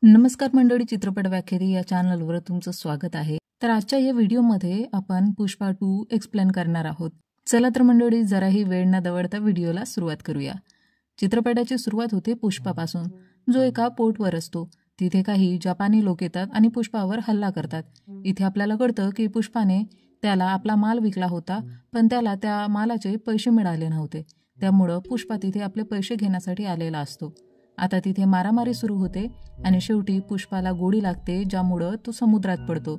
नमस्कार मंडळी, चित्रपट व्याख्याती या चॅनलवर तुमचं स्वागत आहे. तर आजच्या या व्हिडिओमध्ये आपण पुष्पा 2 एक्सप्लेन करणार आहोत. चला तर मंडळी, जराही वेळ न दवडता व्हिडिओला सुरुवात करूया. चित्रपटाची सुरुवात होते पुष्पापासून, जो एका पोर्टवर असतो. तिथे काही जपानी लोक येतात आणि पुष्पावर हल्ला करतात. इथे आपल्याला कळतं की पुष्पाने त्याला आपला माल विकला होता, पण त्याला त्या मालाचे पैसे मिळाले नव्हते. त्यामुळं पुष्पा तिथे आपले पैसे घेण्यासाठी आलेला असतो. आता तिथे मारामारी सुरू होते आणि शेवटी पुष्पाला गोळी लागते, ज्यामुळं तो समुद्रात पडतो.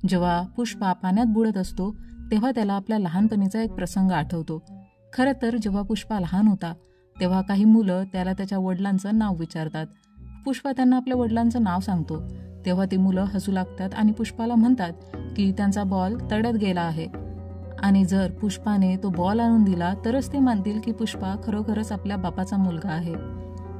जेव्हा पुष्पा पाण्यात बुडत असतो तेव्हा त्याला आपल्या लहानपणीचा एक प्रसंग आठवतो. खरं तर जेव्हा पुष्पा लहान होता तेव्हा काही मुलं त्याला त्याच्या वडिलांचं नाव विचारतात. पुष्पा त्यांना आपल्या वडिलांचं नाव सांगतो तेव्हा ती मुलं हसू लागतात आणि पुष्पाला म्हणतात की त्यांचा बॉल तड्यात गेला आहे आणि जर पुष्पाने तो बॉल आणून दिला तरच ते मानतील की पुष्पा खरोखरच आपल्या बापाचा मुलगा आहे.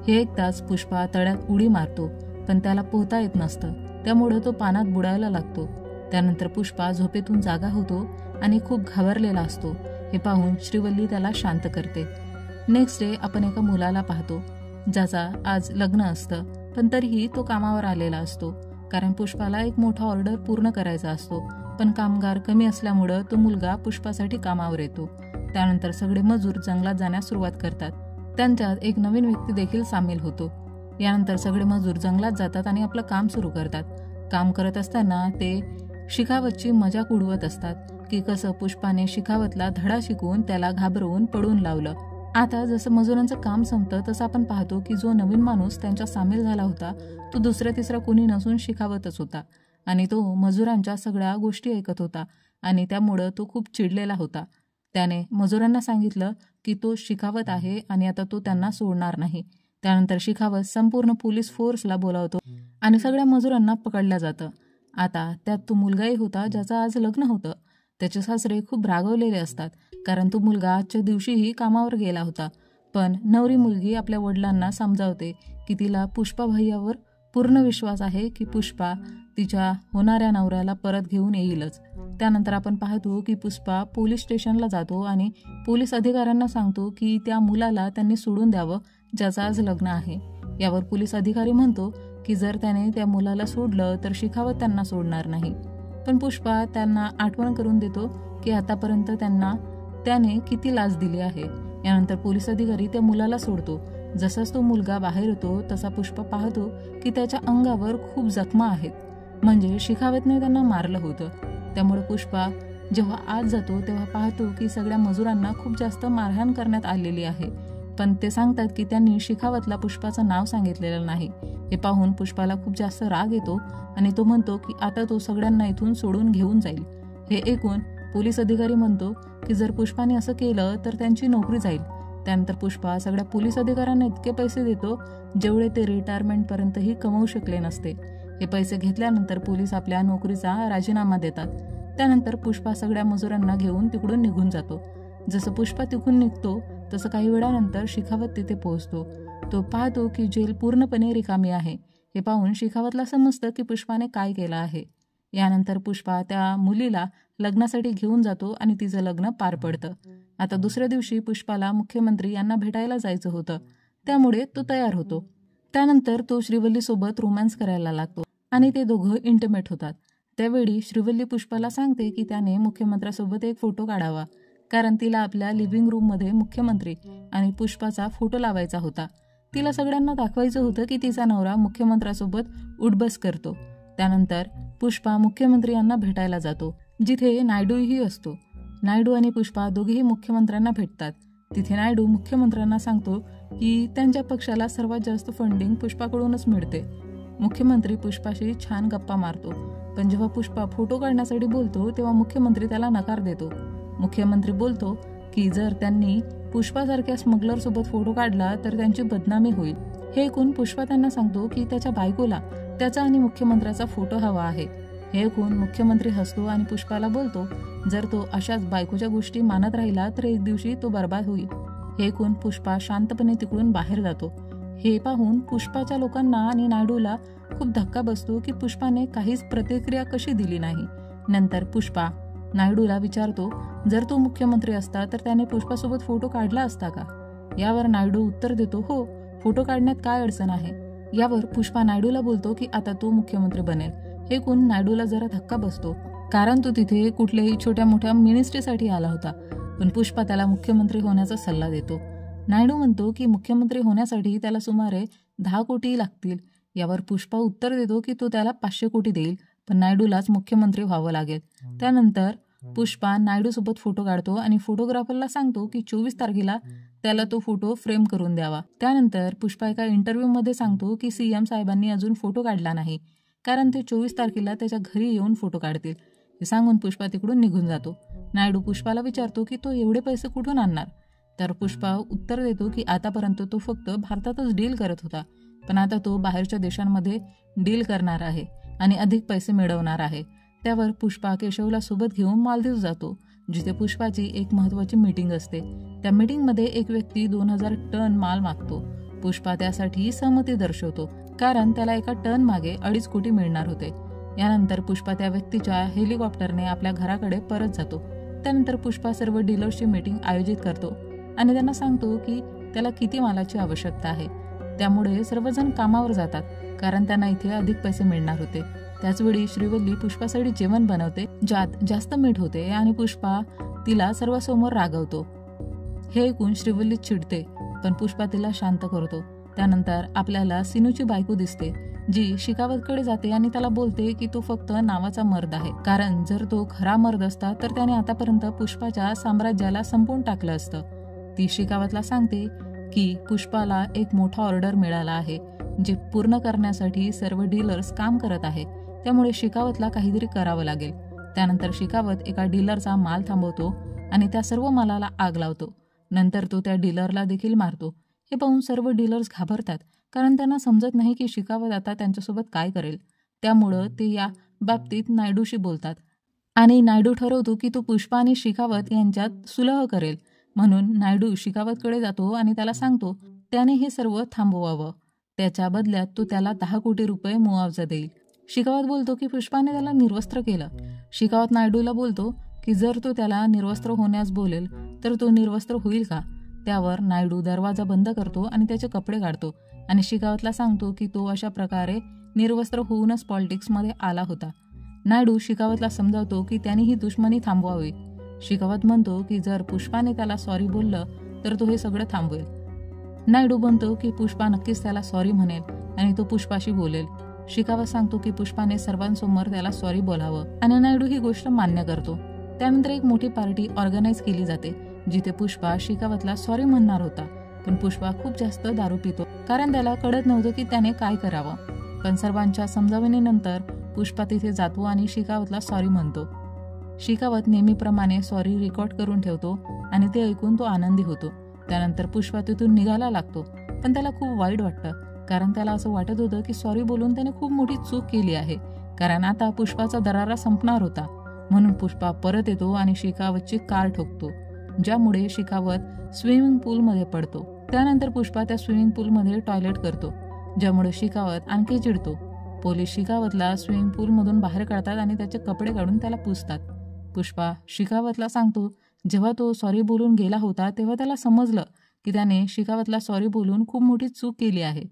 हे ऐकताच पुष्पा तळ्यात उडी मारतो, पण त्याला पोहता येत नसतं, त्यामुळे तो पाण्यात बुडायला लागतो. त्यानंतर पुष्पा झोपेतून जागा होतो आणि खूप घाबरलेला असतो. हे पाहून श्रीवल्ली त्याला शांत करते. नेक्स्ट डे आपण एका मुलाला पाहतो ज्याचा आज लग्न असतं, पण तरीही तो कामावर आलेला असतो, कारण पुष्पाला एक मोठा ऑर्डर पूर्ण करायचा असतो. पण कामगार कमी असल्यामुळं तो मुलगा पुष्पासाठी कामावर येतो. त्यानंतर सगळे मजूर जंगलात जाण्यास सुरुवात करतात. त्यांच्यात एक नवीन व्यक्ती देखील सामील होतो. यानंतर सगळे मजूर जंगलात जातात आणि आपलं काम सुरू करतात. काम करत असताना ते शिखावतची मजाक उडवत असतात की कसं पुष्पाने शिखावतला धडा शिकवून त्याला घाबरवून पळून लावलं. आता जसं मजुरांचं काम संपतं तसं आपण पाहतो की जो नवीन माणूस त्यांच्यात सामील झाला होता तो दुसरा तिसरा कोणी नसून शिखावतच होता आणि तो मजुरांच्या सगळ्या गोष्टी ऐकत होता आणि त्यामुळं तो खूप चिडलेला होता. त्याने मजुरांना सांगितलं की तो शिखावत आहे आणि आता तो त्यांना सोडणार नाही. त्यानंतर शिखावत संपूर्ण पोलीस फोर्सला बोलावतो आणि सगळ्या मजुरांना पकडलं जातं. आता त्यात तो मुलगाही होता ज्याचं आज लग्न होतं. त्याचे सासरे खूप रागवलेले असतात, कारण तो मुलगा आजच्या दिवशीही कामावर गेला होता. पण नवरी मुलगी आपल्या वडिलांना समजावते की तिला पुष्पा भैयावर पूर्ण विश्वास आहे की पुष्पा तिच्या होणाऱ्या नवऱ्याला परत घेऊन येईलच. त्यानंतर आपण पाहतो की पुष्पा पोलीस स्टेशनला जातो आणि पोलीस अधिकाऱ्यांना सांगतो की त्या मुलाला त्यांनी सोडून द्यावं ज्याचं आज लग्न आहे. यावर पोलीस अधिकारी म्हणतो की जर त्याने त्या मुलाला सोडलं तर शिखावत त्यांना सोडणार नाही. पण पुष्पा त्यांना आठवण करून देतो की आतापर्यंत त्याने किती लाच दिली आहे. यानंतर पोलीस अधिकारी त्या मुलाला सोडतो. जसाच तो मुलगा बाहेर येतो तसा पुष्पा पाहतो की त्याच्या अंगावर खूप जखमा आहेत, म्हणजे शिखावतने त्यांना मारलं होतं. त्यामुळे पुष्पा जेव्हा आत जातो तेव्हा पाहतो की सगळ्या मजुरांना खूप जास्त मारहाण करण्यात आलेली आहे. पण ते सांगतात की त्यांनी शिखावतला पुष्पाचं नाव सांगितलेलं नाही. हे पाहून पुष्पाला खूप जास्त राग येतो आणि तो म्हणतो की आता तो सगळ्यांना इथून सोडून घेऊन जाईल. हे ऐकून पोलीस अधिकारी म्हणतो की जर पुष्पाने असं केलं तर त्यांची नोकरी जाईल. त्यानंतर पुष्पा सगळ्या पोलीस अधिकाऱ्यांना इतके पैसे देतो जेवढे ते रिटायरमेंटपर्यंतही कमवू शकले नसते. हे पैसे घेतल्यानंतर पोलीस आपल्या नोकरीचा राजीनामा देतात. त्यानंतर पुष्पा सगळ्या मजुरांना घेऊन तिकडून निघून जातो. जसं पुष्पा तिकडून निघतो तसं काही वेळानंतर शिखावत तिथे पोहोचतो. तो पाहतो की जेल पूर्णपणे रिकामी आहे. हे पाहून शिखावतला समजतं की पुष्पाने काय केलं आहे. यानंतर पुष्पा त्या मुलीला लग्नासाठी घेऊन जातो आणि तिचं लग्न पार पडतं. आता दुसऱ्या दिवशी पुष्पाला मुख्यमंत्री यांना भेटायला जायचं होतं, त्यामुळे तो तयार होतो. त्यानंतर तो श्रीवल्लीसोबत रोमॅन्स करायला लागतो आणि ते दोघं इंटिमेट होतात. त्यावेळी श्रीवल्ली पुष्पाला सांगते की त्याने मुख्यमंत्र्यासोबत एक फोटो काढावा, कारण तिला आपल्या लिव्हिंग रूममध्ये मुख्यमंत्री आणि पुष्पाचा फोटो लावायचा होता. तिला सगळ्यांना दाखवायचं होतं की तिचा नवरा मुख्यमंत्र्यासोबत उठबस करतो. त्यानंतर पुष्पा मुख्यमंत्री यांना भेटायला जातो, जिथे नायडूही असतो. नायडू आणि पुष्पा दोघेही मुख्यमंत्र्यांना भेटतात. तिथे नायडू मुख्यमंत्र्यांना सांगतो की त्यांच्या पक्षाला सर्वात जास्त फंडिंग पुष्पाकडूनच मिळते. मुख्यमंत्री पुष्पाशी छान गप्पा मारतो, पण जेव्हा पुष्पा फोटो काढण्यासाठी बोलतो तेव्हा मुख्यमंत्री त्याला नकार देतो. मुख्यमंत्री बोलतो की जर त्यांनी पुष्पासारख्या स्मगलरसोबत फोटो काढला तर त्यांची बदनामी होईल. हे ऐकून पुष्पा त्यांना सांगतो की त्याच्या बायकोला त्याचा आणि मुख्यमंत्र्याचा फोटो हवा आहे. हे ऐकून मुख्यमंत्री हसतो आणि पुष्पाला बोलतो जर तो अशाच बायकोच्या गोष्टी मानत राहिला तर एक दिवशी तो बर्बाद होईल. हे ऐकून पुष्पा शांतपणे तिकडून बाहेर जातो. हे पाहून पुष्पाच्या लोकांना आणि नायडूला खूप धक्का बसतो की पुष्पाने काहीच प्रतिक्रिया कशी दिली नाही. नंतर पुष्पा नायडूला विचारतो जर तो मुख्यमंत्री असता तर त्याने पुष्पासोबत फोटो काढला असता का. यावर नायडू उत्तर देतो हो, फोटो काढण्यात काय अडचण आहे. यावर पुष्पा नायडूला बोलतो की आता तो मुख्यमंत्री बनेल. हे ऐकून नायडूला जरा धक्का बसतो, कारण तो तिथे कुठल्याही छोट्या मोठ्या मिनिस्ट्रीसाठी आला होता. पण पुष्पा त्याला मुख्यमंत्री होण्याचा सल्ला देतो. नायडू म्हणतो की मुख्यमंत्री होण्यासाठी त्याला सुमारे 10 कोटी लागतील. यावर पुष्पा उत्तर देतो की तो त्याला 500 कोटी देईल, पण नायडूलाच मुख्यमंत्री व्हावं लागेल. त्यानंतर पुष्पा नायडूसोबत फोटो काढतो आणि फोटोग्राफरला सांगतो की 24 तारखेला त्याला तो फोटो फ्रेम करून द्यावा. त्यानंतर पुष्पा एका इंटरव्ह्यूमध्ये सांगतो की सीएम साहेबांनी अजून फोटो काढला नाही, कारण ते 24 तारखेला त्याच्या घरी येऊन फोटो काढतील. हे सांगून पुष्पा तिकडून निघून जातो. नायडू पुष्पाला विचारतो की तो एवढे पैसे कुठून आणणार. तर पुष्पा उत्तर देतो की आतापर्यंत तो फक्त भारतातच डील करत होता, पण आता तो बाहेरच्या देशांमध्ये डील करणार आहे आणि अधिक पैसे मिळवणार आहे. त्यावर पुष्पा केशवला सोबत घेऊन मालदीव जातो, जिथे पुष्पाची एक महत्त्वाची मीटिंग असते. त्या मीटिंगमध्ये एक व्यक्ती 2000 टन माल मागतो. पुष्पा त्यासाठी सहमती दर्शवतो, कारण त्याला एका टन मागे 2.5 कोटी मिळणार होते. यानंतर पुष्पा त्या व्यक्तीच्या हेलिकॉप्टरने आपल्या घराकडे परत जातो. त्यानंतर पुष्पा सर्व डीलर्सची मीटिंग आयोजित करतो आणि त्यांना सांगतो की त्याला किती मालाची आवश्यकता आहे. त्यामुळे सर्वजण कामावर जातात, कारण त्यांना इथे अधिक पैसे मिळणार होते. त्याचवेळी श्रीवल्ली पुष्पासाठी जेवण बनवते, ज्यात जास्त मीठ होते आणि पुष्पा तिला सर्वांसमोर रागवतो. हे ऐकून श्रीवल्ली चिडते, पण पुष्पा तिला शांत करतो. त्यानंतर आपल्याला सिनूची बायको दिसते, जी शेखावतकडे जाते आणि त्याला बोलते की तो फक्त नावाचा मर्द आहे, कारण जर तो खरा मर्द असता तर त्याने आतापर्यंत पुष्पाच्या साम्राज्याला संपवून टाकलं असतं. ती शेखावतला सांगते की पुष्पाला एक मोठा ऑर्डर मिळाला आहे, जे पूर्ण करण्यासाठी सर्व डीलर्स काम करत आहे. त्यामुळे शेखावतला काहीतरी करावं लागेल. त्यानंतर शेखावत एका डीलरचा माल थांबवतो आणि त्या सर्व मालाला आग लावतो. नंतर तो त्या डीलरला देखील मारतो. हे पाहून सर्व डीलर्स घाबरतात, कारण त्यांना समजत नाही की शेखावत आता त्यांच्यासोबत काय करेल. त्यामुळं ते या बाबतीत नायडूशी बोलतात आणि नायडू ठरवतो की तो पुष्पा आणि शेखावत यांच्यात सुलह करेल. म्हणून नायडू शेखावतकडे जातो आणि त्याला सांगतो त्याने हे सर्व थांबवावं. त्याच्या बदल्यात तो त्याला 10 कोटी रुपये मुआवजा देईल. शेखावत बोलतो की पुष्पाने त्याला निर्वस्त्र केलं. शेखावत नायडूला बोलतो की जर तो त्याला निर्वस्त्र होण्यास बोलेल तर तो निर्वस्त्र होईल का. त्यावर नायडू दरवाजा बंद करतो आणि त्याचे कपडे काढतो आणि शेखावतला सांगतो की तो अशा प्रकारे निर्वस्त्र होऊनच पॉलिटिक्समध्ये आला होता. नायडू शेखावतला समजावतो की त्याने ही दुश्मनी थांबवावी. शेखावत म्हणतो की जर पुष्पाने त्याला सॉरी बोललं तर तो हे सगळं थांबवेल. नायडू म्हणतो की पुष्पा नक्कीच त्याला सॉरी म्हणेल आणि तो पुष्पाशी बोलेल. शेखावत सांगतो की पुष्पाने सर्वांसमोर त्याला सॉरी बोलावं आणि नायडू ही गोष्ट मान्य करतो. त्यानंतर एक मोठी पार्टी ऑर्गनाईज केली जाते, जिथे पुष्पा शेखावतला सॉरी म्हणणार होता, पण पुष्पा खूप जास्त दारू पितो, कारण त्याला कळत नव्हतं की त्याने काय करावं. पण सर्वांच्या समजावणीनंतर पुष्पा तिथे जातो आणि शेखावतला सॉरी म्हणतो. शेखावत नेहमीप्रमाणे सॉरी रेकॉर्ड करून ठेवतो आणि ते ऐकून तो आनंदी होतो. त्यानंतर पुष्पा तिथून निघायला लागतो, पण त्याला खूप वाईट वाटतं, कारण त्याला असं वाटत होतं की सॉरी बोलून त्याने खूप मोठी चूक केली आहे, कारण आता पुष्पाचा दरारा संपणार होता. म्हणून पुष्पा परत येतो आणि शेखावतची कार ठोकतो, ज्यामुळे शेखावत स्विमिंग पूलमध्ये पडतो. त्यानंतर पुष्पा त्या स्विमिंग पूलमध्ये टॉयलेट करतो, ज्यामुळे शेखावत आणखी चिडतो. पोलीस शेखावतला स्विमिंग पूलमधून बाहेर काढतात आणि त्याचे कपडे काढून त्याला पुसतात. पुष्पा शेखावतला सांगतो जेव्हा तो सॉरी बोलून गेला होता तेव्हा त्याला समजलं की त्याने शेखावतला सॉरी बोलून खूप मोठी चूक केली आहे.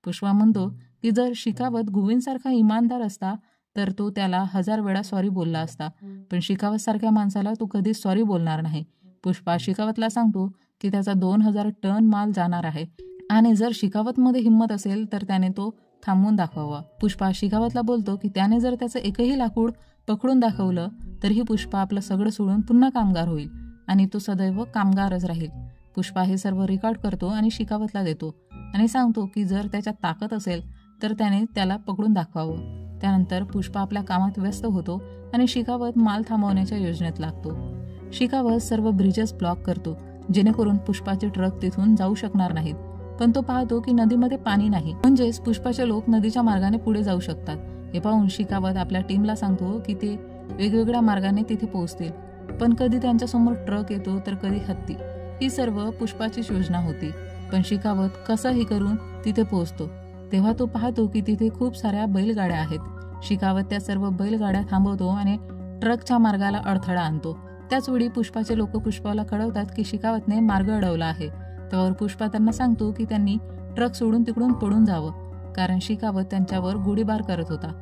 पुष्पा म्हणतो की जर शेखावत गोविंदसारखा इमानदार असता तर तो त्याला 1000 वेळा सॉरी बोलला असता, पण शेखावत सारख्या माणसाला तो कधीच सॉरी बोलणार नाही. पुष्पा शेखावतला सांगतो की त्याचा 2000 टन माल जाणार आहे आणि जर शेखावतमध्ये हिंमत असेल तर त्याने तो थांबवून दाखवावा. पुष्पा शेखावतला बोलतो की त्याने जर त्याचं एकही लाकूड पकडून दाखवलं तरीही पुष्पा आपलं सगळं सोडून पुन्हा कामगार होईल आणि तो सदैव कामगारच राहील. पुष्पा हे सर्व रेकॉर्ड करतो आणि शेखावतला देतो आणि सांगतो की जर त्याच्यात ताकद असेल तर त्याने त्याला पकडून दाखवावं. त्यानंतर पुष्पा आपल्या कामात व्यस्त होतो आणि शेखावत माल थांबवण्याच्या योजनेत लागतो. शेखावत सर्व ब्रिजेस ब्लॉक करतो, जेणेकरून पुष्पाचे ट्रक तिथून जाऊ शकणार नाहीत. पण तो पाहतो की नदीमध्ये पाणी नाही, म्हणजेच पुष्पाचे लोक नदीच्या मार्गाने पुढे जाऊ शकतात. हे पाहून शेखावत आपल्या टीमला सांगतो की ते वेगवेगळ्या मार्गाने तिथे पोहोचतील, पण कधी त्यांच्यासमोर ट्रक येतो तर कधी हत्ती. ही सर्व पुष्पाचीच योजना होती, पण शेखावत कसंही करून तिथे पोहोचतो. तेव्हा तो पाहतो की तिथे खूप साऱ्या बैलगाड्या आहेत. शेखावत त्या सर्व बैलगाड्या थांबवतो आणि ट्रकच्या मार्गाला अडथळा आणतो. त्याचवेळी पुष्पाचे लोक पुष्पाला कळवतात की शेखावतने मार्ग अडवला आहे. त्यावर पुष्पा त्यांना सांगतो की त्यांनी ट्रक सोडून तिकडून पळून जावं. कारण शिकावत त्यांच्यावर गोळीबार करत होता.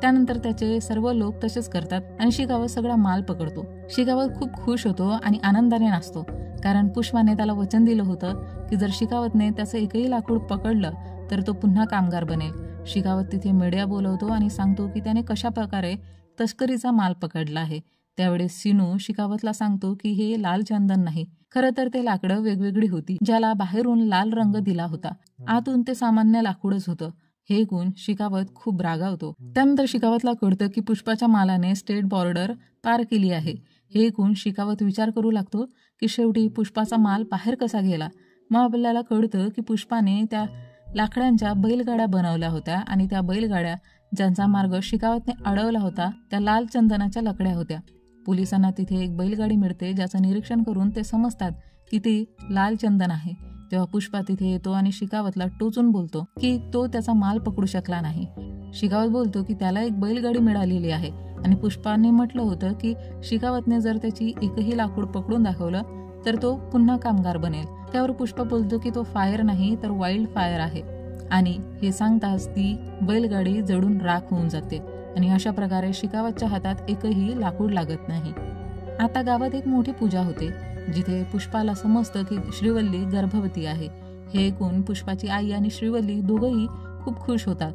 त्यानंतर त्याचे सर्व लोक तसेच करतात आणि शिकावत सगळा माल पकडतो. शिकावत खूप खुश होतो आणि आनंदाने नाचतो, कारण पुष्पाने त्याला वचन दिलं होतं की जर शिकावतने त्याचं एकही लाकूड पकडलं तर तो पुन्हा कामगार बनेल. शिकावत तिथे मीडिया बोलवतो आणि सांगतो की त्याने कशा प्रकारे तस्करीचा माल पकडला आहे. त्यावेळेस सीनू शिकावतला सांगतो की हे लाल चंदन नाही, खरं तर ते लाकडं वेगवेगळी होती, ज्याला बाहेरून लाल रंग दिला होता, आतून ते सामान्य लाकूडच होतं. हे ऐकून शिकावत खूप रागावतो. त्यानंतर शिकावतला कळतं की पुष्पाच्या मालाने स्टेट बॉर्डर पार केली आहे. हे ऐकून शिकावत विचार करू लागतो की शेवटी पुष्पाचा माल बाहेर कसा गेला. मग आपल्याला कळतं की पुष्पाने त्या लाकडांच्या बैलगाड्या बनवल्या होत्या आणि त्या बैलगाड्या ज्यांचा मार्ग शिकावतने अडवला होता त्या लाल चंदनाच्या लकड्या होत्या. पोलिसांना तिथे एक बैलगाडी मिळते, ज्याचं निरीक्षण करून ते समजतात की ती लाल चंदन आहे. तेव्हा पुष्पा तिथे येतो आणि शिकावतला टोचून बोलतो की तो त्याचा माल पकडू शकला नाही. शिकावत बोलतो की त्याला एक बैलगाडी मिळालेली आहे आणि पुष्पाने म्हटलं होतं की शिकावतने जर त्याची एकही लाकूड पकडून दाखवलं तर तो पुन्हा कामगार बनेल. त्यावर पुष्पा बोलतो की तो फायर नाही तर वाईल्ड फायर आहे आणि हे सांगताच ती बैलगाडी जळून राख होऊन जाते आणि अशा प्रकारे शिकावतच्या हातात एकही लाकूड लागत नाही. आता गावात एक मोठी पूजा होते, जिथे पुष्पाला समजतं की श्रीवल्ली गर्भवती आहे. हे ऐकून पुष्पाची आई आणि श्रीवल्ली दोघंही खूप खुश होतात.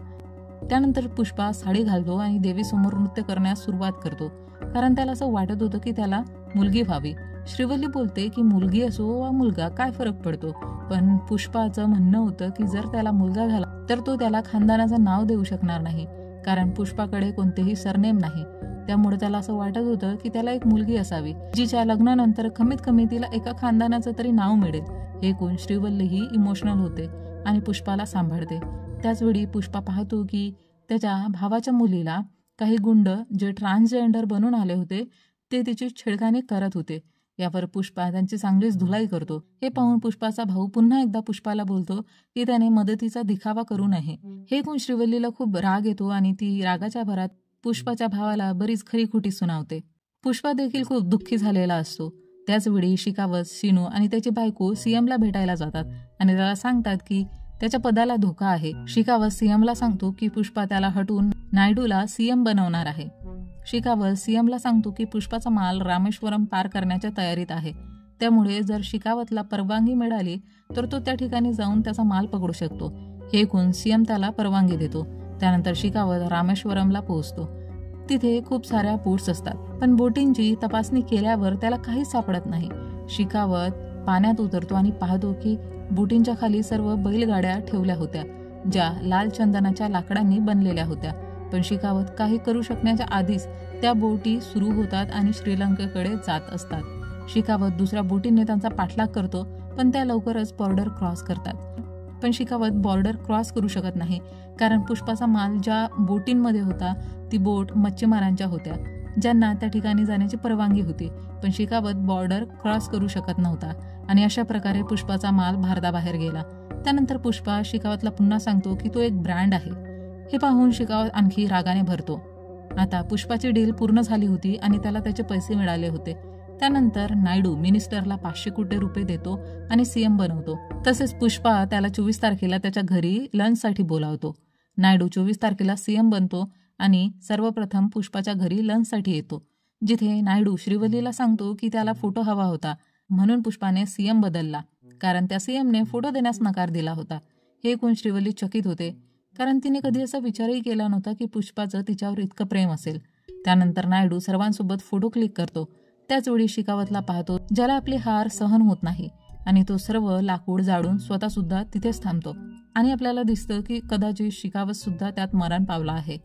त्यानंतर पुष्पा साडी घालतो आणि देवीसमोर नृत्य करण्यास सुरुवात करतो, कारण त्याला असं वाटत होतं की त्याला मुलगी व्हावी. श्रीवल्ली बोलते की मुलगी असो वा मुलगा काय फरक पडतो, पण पुष्पाचं म्हणणं होतं की जर त्याला मुलगा झाला तर तो त्याला खानदानाचं नाव देऊ शकणार नाही, कारण पुष्पाकडे कोणतेही सरनेम नाही. त्यामुळे त्याला असं वाटत होतं की त्याला एक मुलगी असावी, जिच्या लग्नानंतर कमीत कमी तिला एका खानदानाचं तरी नाव मिळेल. हे ऐकून श्रीवल्लीही इमोशनल होते आणि पुष्पाला सांभाळते. त्याचवेळी पुष्पा पाहतो की त्याच्या भावाच्या मुलीला काही गुंड जे ट्रान्सजेंडर बनून आले होते ते तिची छेडखानी करत होते. यावर पुष्पा त्यांची चांगलीच धुलाई करतो. हे पाहून पुष्पाचा भाऊ पुन्हा एकदा पुष्पाला बोलतो की त्याने मदतीचा दिखावा करू नये. हे ऐकून श्रीवल्लीला खूप राग येतो आणि ती रागाच्या भरात पुष्पाच्या भावाला बरीच खरीखुटी सुनावते. पुष्पा देखील खूप दुःखी झालेला असतो. त्याचवेळी शिकावत, सीनू आणि त्याची बायको सीएमला भेटायला जातात आणि त्याला सांगतात की त्याच्या पदाला धोका आहे. शिकावत सीएमला सांगतो की पुष्पा त्याला हटवून नायडूला सीएम बनवणार आहे. शिकावत सीएमला सांगतो की पुष्पाचा माल रामेश्वरम पार करण्याच्या तयारीत आहे, त्यामुळे जर शिकावतला परवानगी मिळाली तर तो त्या ठिकाणी जाऊन त्याचा माल पकडू शकतो. हे ऐकून सीएम त्याला परवानगी देतो. त्यानंतर शिकावत रामेश्वरमला पोहोचतो. तिथे खूप साऱ्या बोट्स असतात, पण बोटींची तपासणी केल्यावर त्याला काहीच सापडत नाही. शिकावत पाण्यात उतरतो आणि पाहतो की बोटींच्या खाली सर्व बैलगाड्या ठेवल्या होत्या, ज्या लाल चंदनाच्या लाकडांनी बनलेल्या होत्या. पण शिकावत काही करू शकण्याच्या आधीच त्या बोटी सुरू होतात आणि श्रीलंकेकडे जात असतात. शिकावत दुसऱ्या बोटीने त्यांचा पाठलाग करतो, पण त्या लवकरच बॉर्डर क्रॉस करतात. पण शिकावत बॉर्डर क्रॉस करू शकत नाही, कारण पुष्पाचा माल ज्या बोटींमध्ये होता ती बोट मच्छीमारांच्या होत्या, ज्यांना त्या ठिकाणी जाण्याची परवानगी होती. पण शिकावत बॉर्डर क्रॉस करू शकत नव्हता आणि अशा प्रकारे पुष्पाचा माल भारताबाहेर गेला. त्यानंतर पुष्पा शिकावतला पुन्हा सांगतो की तो एक ब्रँड आहे. हे पाहून शिकावत आणखी रागाने भरतो. आता पुष्पाची डील पूर्ण झाली होती आणि त्याला त्याचे पैसे मिळाले होते. त्यानंतर नायडू मिनिस्टरला 500 कोटी रुपये देतो आणि सीएम बनवतो. तसेच पुष्पा त्याला 24 तारखेला त्याच्या घरी लंचसाठी बोलावतो. नायडू 24 तारखेला सीएम बनतो आणि सर्वप्रथम पुष्पाच्या घरी लंचसाठी येतो, जिथे नायडू श्रीवल्लीला सांगतो की त्याला फोटो हवा होता, म्हणून पुष्पाने सीएम बदलला, कारण त्या सीएमने फोटो देण्यास नकार दिला होता. हे ऐकून श्रीवल्ली चकित होते, कारण तिने कधी असा विचारही केला नव्हता की पुष्पाचं तिच्यावर इतकं प्रेम असेल. त्यानंतर नायडू सर्वांसोबत फोटो क्लिक करतो. त्याचवेळी शिकावतला पाहतो, ज्याला आपली हार सहन होत नाही आणि तो सर्व लाकूड जाळून स्वतः सुद्धा तिथेच थांबतो आणि आपल्याला दिसतं की कदाचित शिकावत सुद्धा त्यात मरण पावला आहे.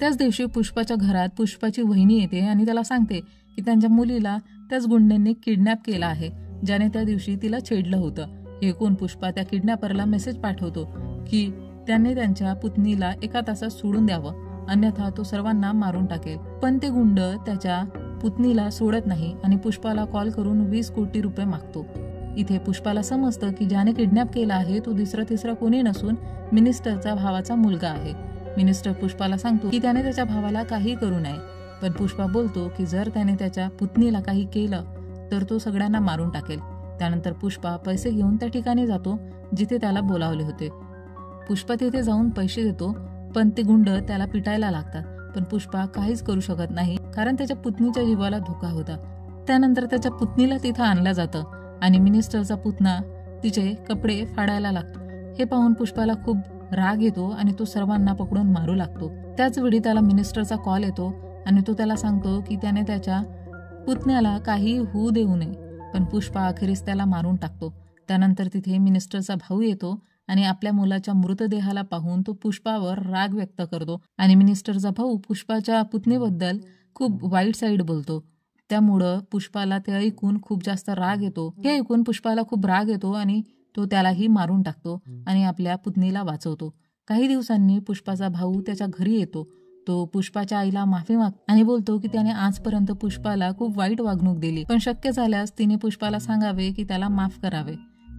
त्याच दिवशी पुष्पाच्या घरात पुष्पाची वहिनी येते आणि त्याला सांगते की त्यांच्या मुलीला त्याच गुंड्यांनी किडनॅप केला आहे, ज्याने त्या दिवशी तिला छेडलं होतं. हे ऐकून पुष्पा त्या किडनॅपरला मेसेज पाठवतो की त्याने त्यांच्या पुतणीला 1 तासात सोडून द्यावं, अन्यथा तो सर्वांना मारून टाकेल. पण ते गुंड त्याच्या पुतणीला सोडत नाही आणि पुष्पाला कॉल करून 20 कोटी रुपये मागतो. इथे पुष्पाला समजतं की ज्याने किडनॅप केला आहे तो दुसरा तिसरा कोणी नसून मिनिस्टरचा भावाचा मुलगा आहे. मिनिस्टर पुष्पाला सांगतो की त्याने त्याच्या भावाला काही करू नये, पण पुष्पा बोलतो की जर त्याने त्याच्या पुतणीला काही केलं तर तो सगळ्यांना मारून टाकेल. त्यानंतर पुष्पा पैसे घेऊन त्या ठिकाणी जातो जिथे त्याला बोलावले होते. पुष्पा तिथे जाऊन पैसे देतो, पण ते गुंड त्याला पिटायला लागतात. पण पुष्पा काहीच करू शकत नाही, कारण त्याच्या पुतणीच्या जीवाला धोका होता. त्यानंतर त्याच्या पुतणीला तिथं आणलं जातं आणि मिनिस्टरचा पुतणा तिचे कपडे फाडायला लागतो. हे पाहून पुष्पाला खूप राग येतो आणि तो सर्वांना पकडून मारू लागतो. त्याच वेळी त्याला मिनिस्टरचा कॉल येतो आणि तो त्याला सांगतो की त्याने त्याच्या पुतण्याला काही होऊ देऊ नये. पण पुष्पा अखेरीस त्याला मारून टाकतो. त्यानंतर तिथे मिनिस्टरचा भाऊ येतो आणि आपल्या मुलाच्या मृतदेहाला पाहून तो पुष्पावर राग व्यक्त करतो आणि मिनिस्टरचा भाऊ पुष्पाच्या पुतणीबद्दल खूप वाईट साईड बोलतो. त्यामुळं पुष्पाला ते ऐकून खूप जास्त राग येतो. हे ऐकून पुष्पाला खूप राग येतो आणि तो त्यालाही मारून टाकतो आणि आपल्या पुतणीला वाचवतो. काही दिवसांनी पुष्पाचा भाऊ त्याच्या घरी येतो. तो पुष्पाच्या आईला माफी मागतो आणि बोलतो की त्याने आजपर्यंत पुष्पाला खूप वाईट वागणूक दिली, पण शक्य झाल्यास तिने पुष्पाला सांगावे की त्याला माफ करावे.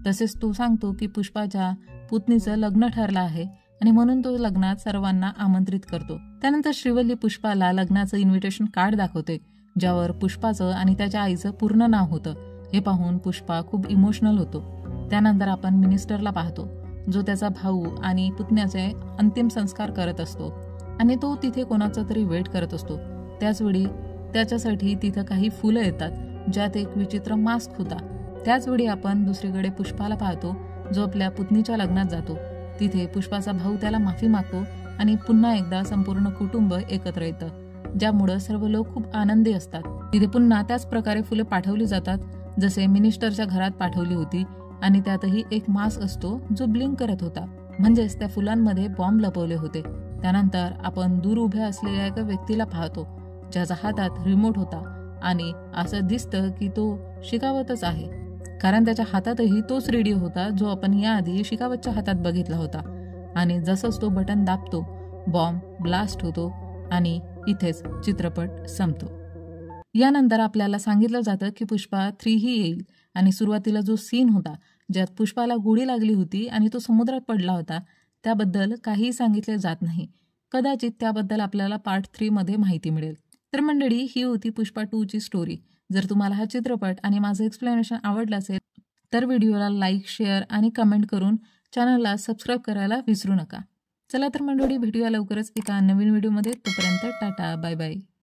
तसेच तो सांगतो की पुष्पाच्या पुतणीचं लग्न ठरलं आहे आणि म्हणून तो लग्नात सर्वांना आमंत्रित करतो. त्यानंतर श्रीवल्ली पुष्पाला लग्नाचं इन्व्हिटेशन कार्ड दाखवते, ज्यावर पुष्पाचं आणि त्याच्या आईचं पूर्ण नाव होतं. हे पाहून पुष्पा खूप इमोशनल होतो. त्यानंतर आपण मिनिस्टरला पाहतो, जो त्याचा भाऊ आणि पुतण्याचे अंतिम संस्कार करत असतो आणि तो तिथे कोणाचा तरी वेट करत असतो. त्याचवेळी त्याच्यासाठी तिथं काही फुलं येतात, ज्यात एक विचित्र मास्क होता. त्याचवेळी आपण दुसरीकडे पुष्पाला पाहतो, जो आपल्या पुतणीच्या लग्नात जातो. तिथे पुष्पाचा भाऊ त्याला माफी मागतो आणि पुन्हा एकदा संपूर्ण कुटुंब एकत्र येतं, ज्यामुळं सर्व लोक खूप आनंदी असतात. तिथे पुन्हा त्याच प्रकारे फुले पाठवली जातात, जसे मिनिस्टरच्या घरात पाठवली होती आणि त्यातही एक मास्क असतो जो ब्लिंक करत होता, म्हणजेच त्या फुलांमध्ये बॉम्ब लपवले होते. त्यानंतर आपण दूर उभ्या असलेल्या एका व्यक्तीला पाहतो, ज्याच्या हातात रिमोट होता आणि असं दिसतं की तो शिकावतच आहे, कारण त्याच्या हातातही तोच रेडिओ होता जो आपण याआधी शिकावतच्या हातात बघितला होता. आणि जसंच तो बटन दाबतो, बॉम्ब ब्लास्ट होतो आणि इथेच चित्रपट संपतो. यानंतर आपल्याला सांगितलं जातं की पुष्पा 3 ही येईल आणि सुरुवातीला जो सीन होता, ज्यात पुष्पाला गोळी लागली होती आणि तो समुद्रात पडला होता, त्याबद्दल काही सांगितले जात नाही. कदाचित त्याबद्दल आपल्याला पार्ट 3 मध्ये माहिती मिळेल. तर मंडळी, ही होती पुष्पा 2 ची स्टोरी. जर तुम्हाला हा चित्रपट आणि माझं एक्सप्लेनेशन आवडलं असेल तर व्हिडिओला लाईक, शेअर आणि कमेंट करून चॅनलला सबस्क्राईब करायला विसरू नका. चला तर मंडळी, भेटूया लवकरच एका नवीन व्हिडिओमध्ये. तोपर्यंत टाटा, बाय बाय.